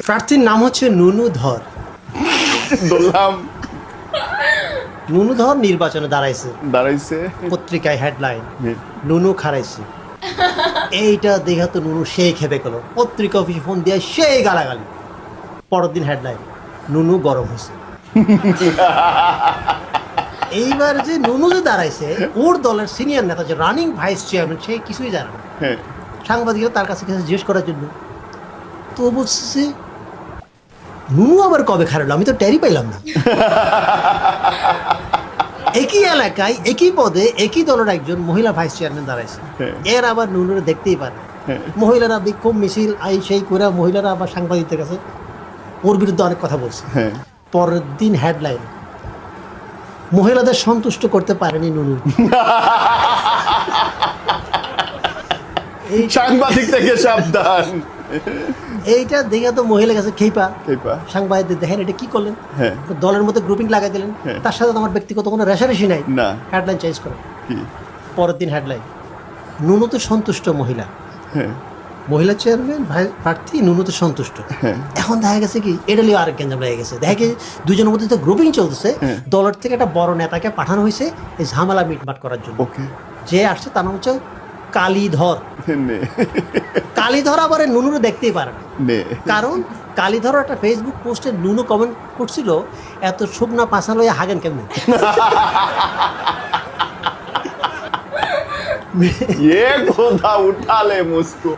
প্রার্থীর নাম হচ্ছে নুনু ধর। বললাম নুনু ধর নির্বাচনে দাঁড়াইছে পত্রিকায় হেডলাইন নুনু খারাইছে। এইটা দেখা তো নুনু সেই খেপে গেল, পত্রিকা অফিসে ফোন দিয়ে সেই গালাগালি। পরের দিন হেডলাইন নুনু গরম হয়েছে। এইবার যে নুনু যে দাঁড়াইছে, ওর দলের সিনিয়র নেতা যে রানিং ভাইস চেয়ারম্যান, সে কিছুই জানে না। সাংবাদিকরা তার কাছে জিজ্ঞেস করার জন্য, তো বলছে নুনু আবার কবে খারালো, আমি তো টেরই পাইলাম না। একই এলাকায় একই পদে একই দলের একজন মহিলা ভাইস চেয়ারম্যান দাঁড়াইছে, এর আবার নুনুরা দেখতেই পারে। মহিলারা বিক্ষোভ মিছিল সেই করে মহিলারা আবার সাংবাদিকদের কাছে ওর বিরুদ্ধে অনেক কথা বলছে। পরের দিন হেডলাইন মহিলাদের সন্তুষ্ট করতে পারেনি নুনু। এই সাংবাদিক থেকে সাবধান। এইটা দেখে তো মহিলা কাছে খেপা সাংবাদিকদের, দেখেন এটা কি করলেন, দলের মধ্যে গ্রুপিং লাগাই দিলেন, তার সাথে আমার ব্যক্তিগত কোনো রেশারেশি নাই, হেডলাইন চেঞ্জ করে। পরের দিন হেডলাইন নুনু তো সন্তুষ্ট মহিলা, মহিলা চেয়ারম্যান প্রার্থী নুনু তো সন্তুষ্ট। এখন দেখা গেছে কি এটা লিয়ে আরেক গেঞ্জাম লেগে গেছে, দেখা গেছে দুজনের মধ্যে তো গ্রুপিং চলতেছে, দলের থেকে একটা বড় নেতাকে পাঠানো হয়েছে এই ঝামেলা মিটমাট করার জন্য। যে আসছে তার নাম হচ্ছে কালীধর। কালীধর আবার নুনুরে দেখতেই পারে না, কারণ কালীধর একটা ফেসবুক পোস্টে নুনু কমেন্ট করছিল, এত শুকনা পাশা লইয়া হাগেন কেমন। ये खोदा उठा ले मुझको।